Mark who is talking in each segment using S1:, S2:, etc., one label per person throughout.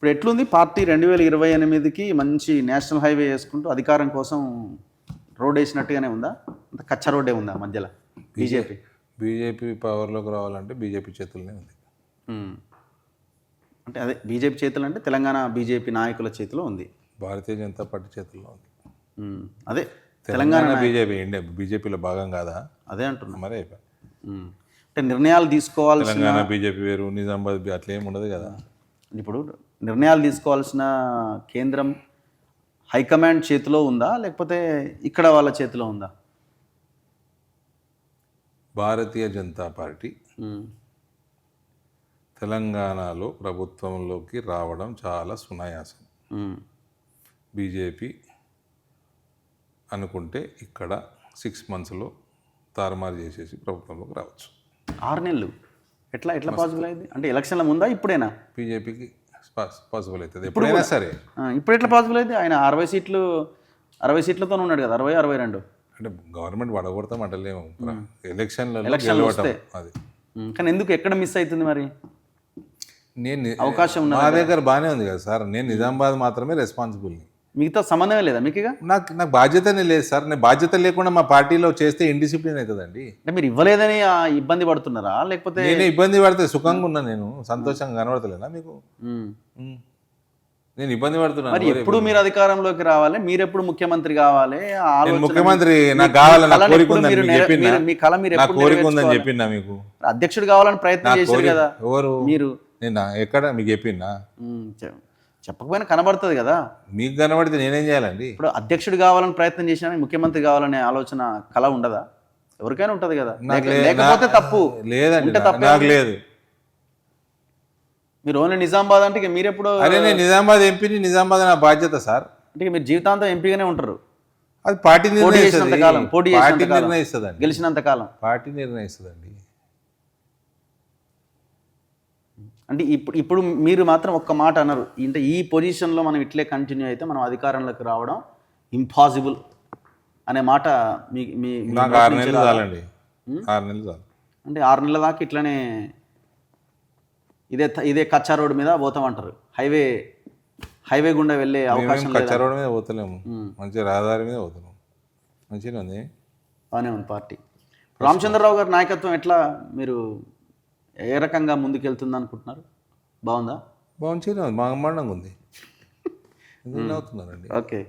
S1: ఇప్పుడు ఎట్లుంది పార్టీ 2028కి మంచి నేషనల్ హైవే వేసుకుంటూ అధికారం కోసం రోడ్ వేసినట్టుగానే ఉందా? అంత కచ్చ రోడ్డే ఉందా మధ్యలో బీజేపీ?
S2: బీజేపీ పవర్లోకి రావాలంటే బీజేపీ చేతుల్లోనే ఉంది.
S1: అంటే అదే బీజేపీ చేతులు అంటే తెలంగాణ బీజేపీ నాయకుల చేతిలో ఉంది,
S2: భారతీయ జనతా పార్టీ చేతుల్లో ఉంది.
S1: అదే
S2: తెలంగాణ బీజేపీ ఇండియా బీజేపీలో భాగం కాదా?
S1: అదే అంటున్నా.
S2: మరి
S1: అంటే నిర్ణయాలు తీసుకోవాల్సిన
S2: తెలంగాణ బీజేపీ వేరు, నిజామాబాద్ అట్లా ఏమి ఉండదు కదా.
S1: ఇప్పుడు నిర్ణయాలు తీసుకోవాల్సిన కేంద్రం హైకమాండ్ చేతిలో ఉందా లేకపోతే ఇక్కడ వాళ్ళ చేతిలో ఉందా?
S2: భారతీయ జనతా పార్టీ తెలంగాణలో ప్రభుత్వంలోకి రావడం చాలా సునాయాసం. బీజేపీ అనుకుంటే ఇక్కడ 6 monthsలో తారుమారు చేసేసి ప్రభుత్వంలోకి రావచ్చు.
S1: 6 నెలలు ఎట్లా పాసిబుల్ అయింది? అంటే ఎలక్షన్ల ముందా ఇప్పుడేనా?
S2: బీజేపీకి పాసిబుల్ అవుతుంది ఎప్పుడైనా సరే.
S1: ఇప్పుడు ఎట్లా పాసిబుల్ అయింది? ఆయన 60 సీట్లతో ఉన్నాడు కదా, 62.
S2: అంటే గవర్నమెంట్ వడగొడతాం అంటలేము, ఎలక్షన్లలో గెలవటం అది.
S1: కానీ ఎందుకు ఎక్కడ మిస్ అవుతుంది మరి?
S2: నేను
S1: అవకాశం
S2: నా దగ్గర బాగానే ఉంది కదా సార్, నేను నిజామాబాద్ మాత్రమే రెస్పాన్సిబుల్ని,
S1: మిగతా సంబంధమే లేదా మీకు? ఇక
S2: నాకు బాధ్యతనే లేదు సార్. నేను బాధ్యత లేకుండా మా పార్టీలో చేస్తే ఇండిసిప్లిన్ అవుతుందండి.
S1: అంటే మీరు ఇవ్వలేదని ఇబ్బంది పడుతున్నారా లేకపోతే?
S2: నేనే ఇబ్బంది పడితే సుఖంగా ఉన్నా, నేను సంతోషంగా కనబడతలేనా మీకు? నేను ఇబ్బంది పడుతున్నా.
S1: మరి ఎప్పుడు మీరు అధికారంలోకి రావాలి, మీరు ఎప్పుడు ముఖ్యమంత్రి కావాలి,
S2: ముఖ్యమంత్రి నాకు కావాలని కోరిక ఉందని చెప్పినా,
S1: మీ కళ మీరు
S2: నా కోరిక ఉందని చెప్పినా మీకు.
S1: అధ్యక్షుడు కావాలని ప్రయత్నం చేశారు కదా
S2: ఎవరు?
S1: మీరు.
S2: నేను ఎక్కడ మీకు చెప్పినా?
S1: చెప్పకపోయినా కనబడుతుంది కదా
S2: మీకు. కనబడితే నేనేం చేయాలండి?
S1: ఇప్పుడు అధ్యక్షుడు కావాలని ప్రయత్నం చేసినా ముఖ్యమంత్రి కావాలనే ఆలోచన కళ ఉండదా? ఎవరికైనా ఉంటది కదా. లేకపోతే తప్పు
S2: లేదండి, నాకు లేదు.
S1: మీరు ఓన్లీ నిజామాబాద్ అంటే మీరు ఎప్పుడు?
S2: అరే నేను నిజామాబాద్ ఎంపీని, నిజామాబాద్ నా బాధ్యత సార్.
S1: అంటే మీరు జీవితాంతం ఎంపీగానే ఉంటారు.
S2: అది పార్టీ నిర్ణయిస్తుంది,
S1: గెలిచినంత కాలం
S2: పార్టీ నిర్ణయిస్తుందండి.
S1: అంటే ఇప్పుడు మీరు మాత్రం ఒక్క మాట అన్నారు, అంటే ఈ పొజిషన్లో మనం ఇట్లే కంటిన్యూ అయితే మనం అధికారంలోకి రావడం ఇంపాసిబుల్ అనే మాట
S2: నాకు 6 నెలలు చాలండి. 6 నెలలు చాలు.
S1: అంటే 6 నెలల దాకా ఇట్లనే ఇదే కచ్చా రోడ్ మీద పోతామంటారు? హైవే గుండా వెళ్ళే అవకాశం లేదు.
S2: కచ్చా రోడ్ మీద పోతలేము, మంచి రహదారి మీద పోతున్నాం. మంచిగా ఉంది,
S1: బాగానే ఉంది పార్టీ. రామచంద్రరావు గారి నాయకత్వం ఎట్లా, మీరు ఏ రకంగా ముందుకెళ్తుంది అనుకుంటున్నారు? బాగుందా?
S2: బాగుంది, బ్రహ్మాండంగా ఉంది. అవుతున్నారండి.
S1: ఓకే,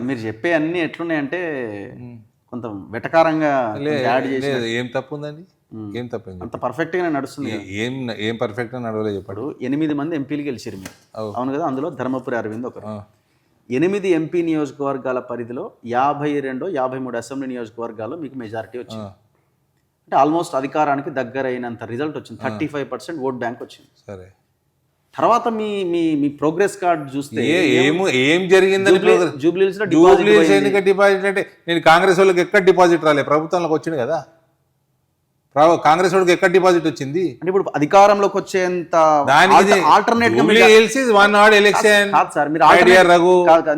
S1: మీరు చెప్పే అన్నీ ఎట్లున్నాయంటే కొంత వెటకారంగా యాడ్ చేసి.
S2: ఏం తప్పు ఉందండి? ఏం తప్పండి?
S1: అంత పర్ఫెక్ట్గానే నడుస్తుంది.
S2: ఏం పర్ఫెక్ట్గా నడవలేదు చెప్పాడు.
S1: 8 మంది ఎంపీలు గెలిచారు మీరు, అవును కదా? అందులో ధర్మపురి అరవింద్ ఒకరు. 8 ఎంపీ నియోజకవర్గాల పరిధిలో 52-53 అసెంబ్లీ నియోజకవర్గాల్లో మీకు మెజారిటీ వచ్చింది. అంటే ఆల్మోస్ట్ అధికారానికి దగ్గరైనంత రిజల్ట్ వచ్చింది. 35% ఓట్ బ్యాంక్ వచ్చింది.
S2: సరే,
S1: తర్వాత మీ ప్రోగ్రెస్ కార్డ్ చూస్తే
S2: ఏం జరిగిందని?
S1: జూబ్లీహిల్స్
S2: డిపాజిట్ అంటే నేను కాంగ్రెస్ వాళ్ళకి ఎక్కడ డిపాజిట్ రాలేదు, ప్రభుత్వంలోకి వచ్చింది కదా. కాంగ్రెస్ వాళ్ళకి ఎక్కడ డిపాజిట్ వచ్చింది?
S1: అంటే ఇప్పుడు అధికారంలోకి వచ్చేంత ఆల్టర్నేట్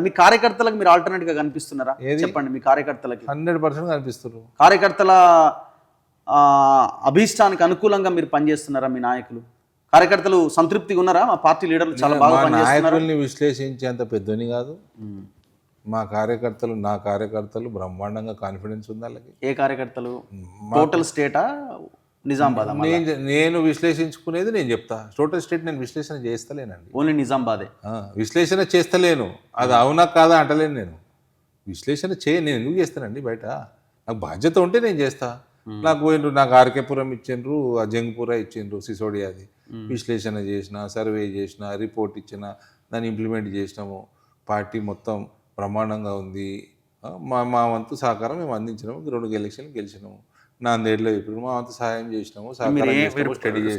S1: మీ కార్యకర్తలకు మీరు ఆల్టర్నేట్ గా కనిపిస్తున్నారా? చెప్పండి, మీ కార్యకర్తలకి
S2: 100% కనిపిస్తున్నారు.
S1: కార్యకర్తల అభీష్టానికి అనుకూలంగా మీరు పనిచేస్తున్నారా? మీ నాయకులు కార్యకర్తలు సంతృప్తిగా ఉన్నారా? మా పార్టీ లీడర్లు చాలా బాగా పనిచేస్తున్నారు.
S2: నాయకుల్ని విశ్లేషించేంత పెద్దని కాదు మా కార్యకర్తలు. నా కార్యకర్తలు బ్రహ్మాండంగా కాన్ఫిడెన్స్ ఉంది వాళ్ళకి.
S1: ఏ కార్యకర్తలు? టోటల్ స్టేటా, నిజామాబాద్?
S2: నేను విశ్లేషించుకునేది నేను చెప్తా. టోటల్ స్టేట్ నేను విశ్లేషణ చేస్తలేనండి,
S1: ఓన్లీ నిజామాబాదే
S2: విశ్లేషణ చేస్తలేను. అది అవునా కాదా అంటలేను, నేను విశ్లేషణ నేను ఎందుకు చేస్తానండి? బయట నాకు బాధ్యత ఉంటే నేను చేస్తా. నాకు పోయిండ్రు, నాకు ఆర్కేపురం ఇచ్చిండ్రు, జంగ్పూర ఇచ్చిండ్రు, సిసోడియాది విశ్లేషణ చేసిన, సర్వే చేసిన, రిపోర్ట్ ఇచ్చిన, దాన్ని ఇంప్లిమెంట్ చేసినాము. పార్టీ మొత్తం బ్రహ్మాండంగా ఉంది. మా వంతు సహకారం మేము అందించినాము. 2 ఎలక్షన్లు గెలిచినాము. నాందేడ్లో ఇప్పుడు మా వంతు సహాయం చేసినాము.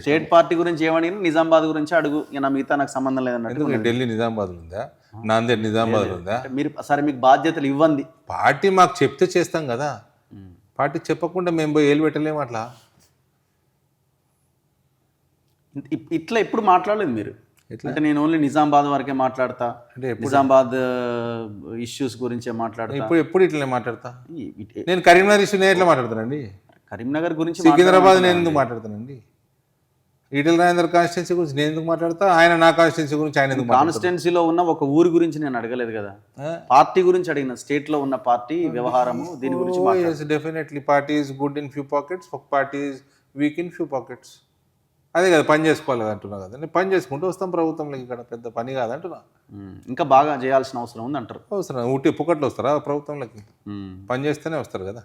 S1: స్టేట్ పార్టీ గురించి ఏమని నిజామాబాద్ గురించి అడుగు, నా మిగతా నాకు సంబంధం లేదన్నట్టు.
S2: ఢిల్లీ నిజామాబాద్ ఉందా, నాందేడ్ నిజామాబాద్ ఉందా?
S1: మీరు సరే మీకు బాధ్యతలు ఇవ్వండి,
S2: పార్టీ మాకు చెప్తే చేస్తాం కదా. పార్టీ చెప్పకుండా మేము పోయి ఏలు పెట్టలేము. అట్లా
S1: ఇట్లా ఎప్పుడు మాట్లాడలేదు మీరు? అంటే నేను ఓన్లీ నిజామాబాద్ వరకే మాట్లాడతా, నిజామాబాద్ ఇష్యూస్ గురించే మాట్లాడతా.
S2: ఎప్పుడు ఇట్లనే మాట్లాడతా? నేను కరీంనగర్ ఇష్యూ నేను ఎట్లా మాట్లాడతానండి?
S1: కరీంనగర్ గురించి
S2: సికింద్రాబాద్ నేను ఎందుకు మాట్లాడతానండి? ఈటెల రాజేందర్ కాన్స్టిట్యున్సీ గురించి నేను ఎందుకు మాట్లాడతా, ఆయన నా కాన్స్టిట్యున్సీ గురించి ఆయన ఎందుకు మాట్లాడతారు?
S1: కాన్స్టిట్యున్సీలో ఉన్న ఒక ఊరి గురించి నేను అడగలేదు కదా, పార్టీ గురించి అడిగిన. స్టేట్ లో ఉన్న పార్టీ వ్యవహారము దీని గురించి
S2: definitely party is good in few pockets, ఒక party is weak in few pockets. అదే కదా పని చేసుకోవాలి కదా అంటున్నా కదా. నేను పని చేసుకుంటూ వస్తాం ప్రభుత్వంలోకి, ఇక్కడ పెద్ద పని కాదంటున్నా.
S1: ఇంకా బాగా చేయాల్సిన అవసరం ఉంది అంటారు.
S2: అవసరం ఊటీ పుక్కట్లు వస్తారా ప్రభుత్వంలోకి? పని చేస్తేనే వస్తారు కదా.